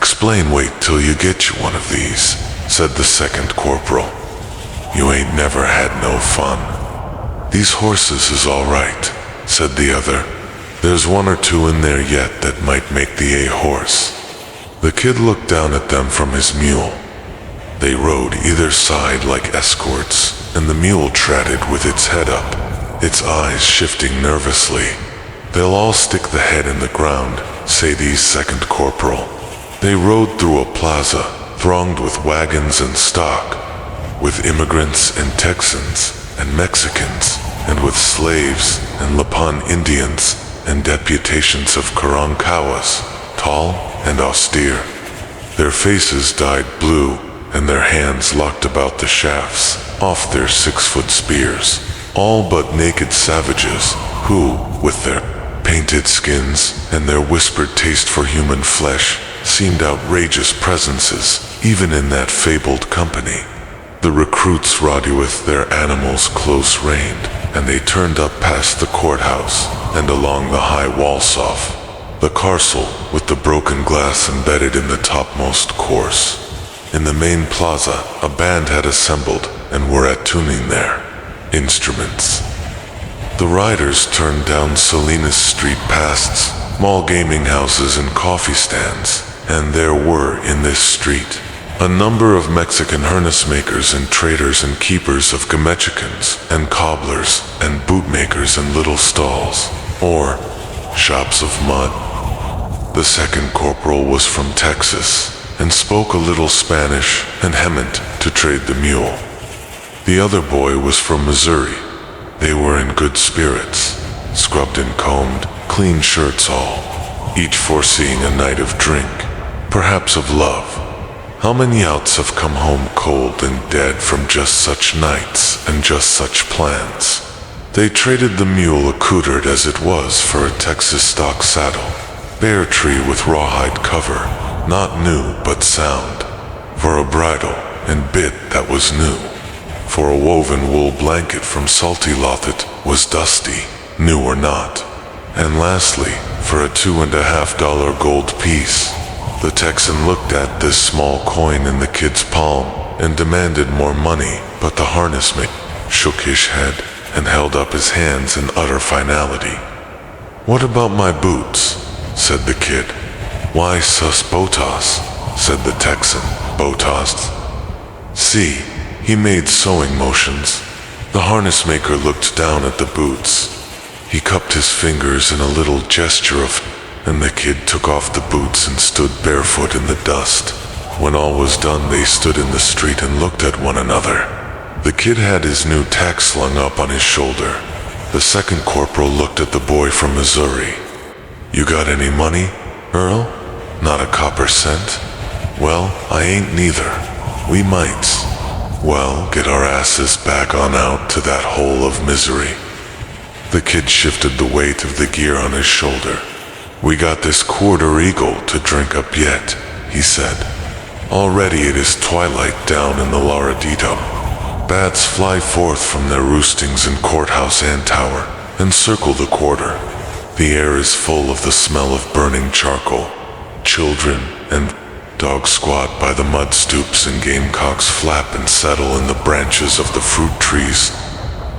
"Explain, wait till you get you one of these," said the second corporal. "You ain't never had no fun." "These horses is all right," said the other. "There's one or two in there yet that might make the A horse." The kid looked down at them from his mule. They rode either side like escorts, and the mule trotted with its head up, its eyes shifting nervously. "They'll all stick the head in the ground," say these second corporal. They rode through a plaza thronged with wagons and stock, with immigrants and Texans and Mexicans, and with slaves and Lipan Indians and deputations of Karankawas, tall and austere. Their faces dyed blue, and their hands locked about the shafts off their 6-foot spears, all but naked savages who, with their painted skins and their whispered taste for human flesh, seemed outrageous presences even in that fabled company. The recruits rode with their animals close reined, and they turned up past the courthouse and along the high Walsoff, the carcel with the broken glass embedded in the topmost course. In the main plaza, a band had assembled and were at tuning their instruments. The riders turned down Salinas Street past small gaming houses and coffee stands, and there were in this street a number of Mexican harness makers and traders and keepers of Gamechicans and cobblers and bootmakers and little stalls, or shops of mud. The second corporal was from Texas and spoke a little Spanish and hemmed to trade the mule. The other boy was from Missouri. They were in good spirits, scrubbed and combed, clean shirts all, each foreseeing a night of drink, perhaps of love. How many outs have come home cold and dead from just such nights and just such plans? They traded the mule accoutered as it was for a Texas stock saddle, bare tree with rawhide cover, not new but sound, for a bridle and bit that was new, for a woven wool blanket from salty Lothet was dusty, new or not, and lastly, for a $2.50 gold piece. The Texan looked at this small coin in the kid's palm and demanded more money, but the harnessman shook his head and held up his hands in utter finality. "What about my boots?" said the kid. "Why, sus botas," said the Texan. "Botas?" "See," he made sewing motions. The harness maker looked down at the boots. He cupped his fingers in a little gesture of, and the kid took off the boots and stood barefoot in the dust. When all was done, they stood in the street and looked at one another. The kid had his new tack slung up on his shoulder. The second corporal looked at the boy from Missouri. "You got any money, Earl? Not a copper cent? Well, I ain't neither. We mights. Well, get our asses back on out to that hole of misery." The kid shifted the weight of the gear on his shoulder. "We got this quarter eagle to drink up yet," he said. "Already it is twilight down in the Laradito. Bats fly forth from their roostings in courthouse and tower and circle the quarter. The air is full of the smell of burning charcoal. Children and dogs squat by the mud stoops, and gamecocks flap and settle in the branches of the fruit trees.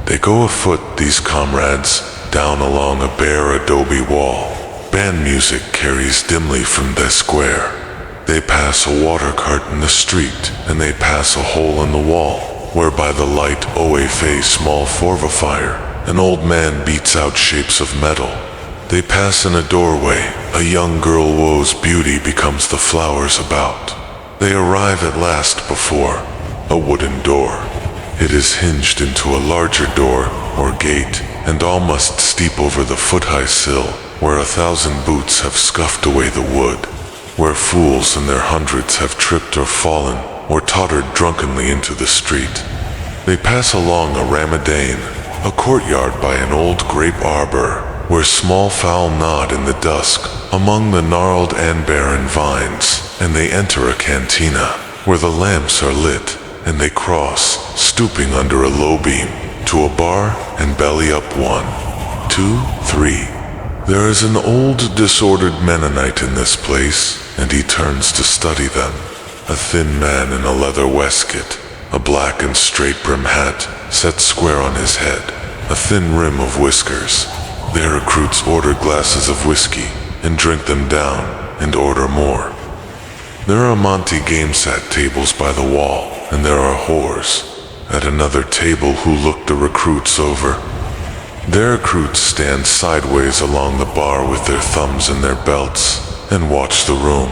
They go afoot, these comrades, down along a bare adobe wall. Band music carries dimly from the square. They pass a water cart in the street, and they pass a hole in the wall, where by the light o' a small forva fire, an old man beats out shapes of metal. They pass in a doorway, a young girl woe's beauty becomes the flowers about. They arrive at last before a wooden door. It is hinged into a larger door, or gate, and all must steep over the foot-high sill, where 1,000 boots have scuffed away the wood, where fools in their hundreds have tripped or fallen, or tottered drunkenly into the street. They pass along a ramadane, a courtyard by an old grape arbor, where small fowl nod in the dusk among the gnarled and barren vines, and they enter a cantina, where the lamps are lit, and they cross, stooping under a low beam, to a bar and belly up 1, 2, 3. There is an old, disordered Mennonite in this place, and he turns to study them. A thin man in a leather waistcoat, a black and straight brim hat set square on his head, a thin rim of whiskers. Their recruits order glasses of whiskey and drink them down and order more. There are Monte game set tables by the wall, and there are whores at another table who look the recruits over. Their recruits stand sideways along the bar with their thumbs in their belts and watch the room.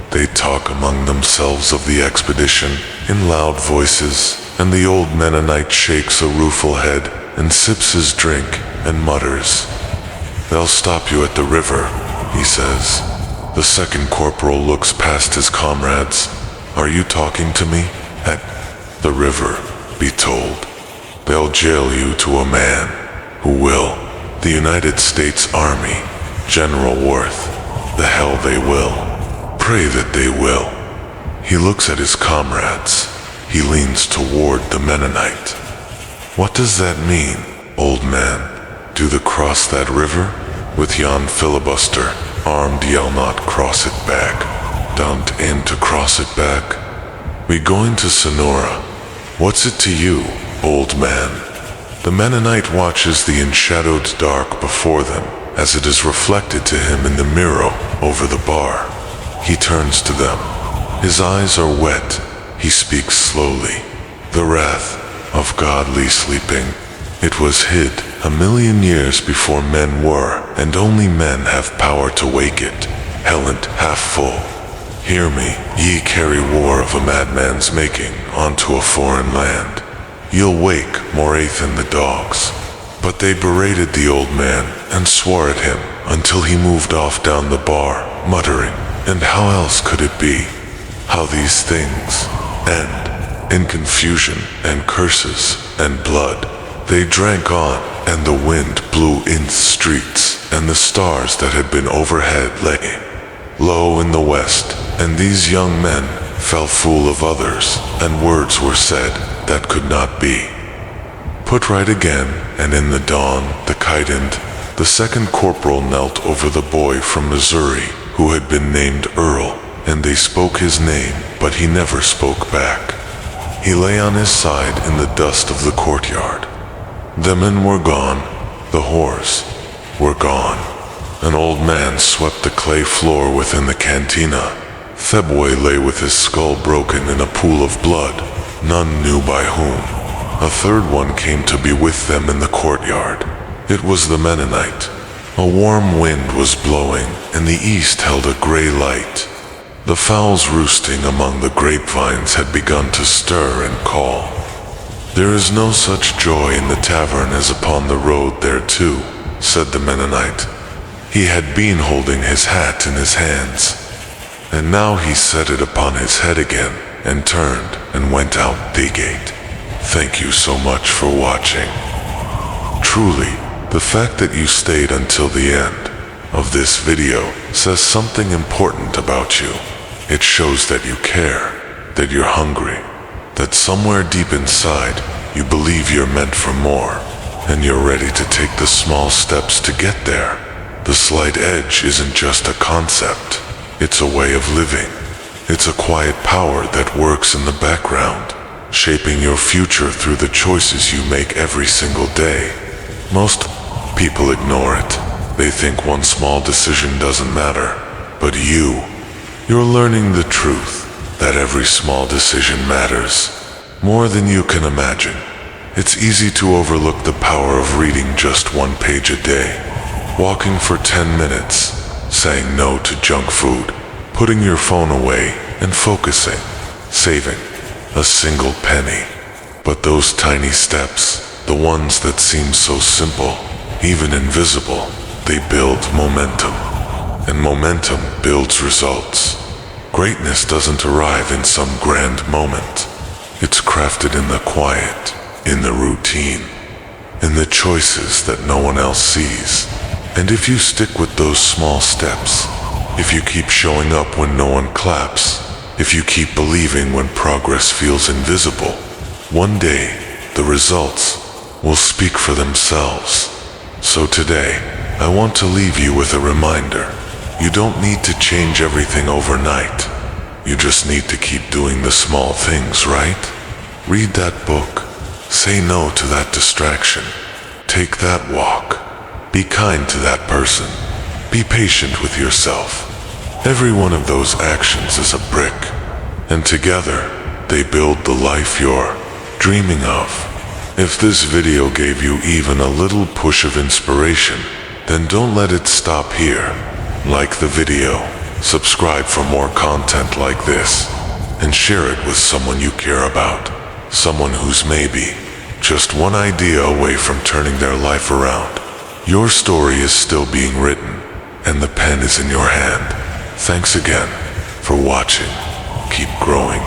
They talk among themselves of the expedition in loud voices, and the old Mennonite shakes a rueful head and sips his drink and mutters. "They'll stop you at the river," he says. The second corporal looks past his comrades. "Are you talking to me? At the river, be told. They'll jail you to a man who will. The United States Army, General Worth. The hell they will. Pray that they will." He looks at his comrades. He leans toward the Mennonite. "What does that mean, old man? Do the cross that river? With yon filibuster, armed yell not cross it back. Don't aim to cross it back. We going to Sonora. What's it to you, old man?" The Mennonite watches the enshadowed dark before them as it is reflected to him in the mirror over the bar. He turns to them. His eyes are wet. He speaks slowly. "The wrath of godly sleeping. It was hid 1,000,000 years before men were, and only men have power to wake it. Hellent half full. Hear me, ye carry war of a madman's making onto a foreign land. You'll wake more than the dogs." But they berated the old man and swore at him until he moved off down the bar, muttering, "And how else could it be? How these things end in confusion and curses and blood." They drank on, and the wind blew in the streets, and the stars that had been overhead lay low in the west, and these young men fell full of others, and words were said that could not be. Put right again, and in the dawn, the kite-end, the second corporal knelt over the boy from Missouri, who had been named Earl, and they spoke his name, but he never spoke back. He lay on his side in the dust of the courtyard. The men were gone, the whores were gone. An old man swept the clay floor within the cantina. Thebway lay with his skull broken in a pool of blood, none knew by whom. A third one came to be with them in the courtyard. It was the Mennonite. A warm wind was blowing, and the east held a gray light. The fowls roosting among the grapevines had begun to stir and call. "There is no such joy in the tavern as upon the road thereto," said the Mennonite. He had been holding his hat in his hands, and now he set it upon his head again, and turned and went out the gate. "Thank you so much for watching. Truly, the fact that you stayed until the end of this video says something important about you. It shows that you care, that you're hungry, that somewhere deep inside you believe you're meant for more, and you're ready to take the small steps to get there. The slight edge isn't just a concept, it's a way of living. It's a quiet power that works in the background, shaping your future through the choices you make every single day. Most people ignore it. They think one small decision doesn't matter. But you're learning the truth that every small decision matters, more than you can imagine. It's easy to overlook the power of reading just one page a day, walking for 10 minutes, saying no to junk food, putting your phone away and focusing, saving a single penny. But those tiny steps, the ones that seem so simple, even invisible, they build momentum. And momentum builds results. Greatness doesn't arrive in some grand moment. It's crafted in the quiet, in the routine, in the choices that no one else sees. And if you stick with those small steps, if you keep showing up when no one claps, if you keep believing when progress feels invisible, one day the results will speak for themselves. So today, I want to leave you with a reminder. You don't need to change everything overnight. You just need to keep doing the small things, right? Read that book. Say no to that distraction. Take that walk. Be kind to that person. Be patient with yourself. Every one of those actions is a brick, and together they build the life you're dreaming of. If this video gave you even a little push of inspiration, then don't let it stop here. Like the video, subscribe for more content like this, and share it with someone you care about. Someone who's maybe just one idea away from turning their life around. Your story is still being written, and the pen is in your hand. Thanks again for watching. Keep growing,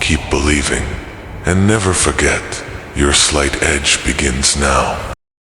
keep believing, and never forget, your slight edge begins now.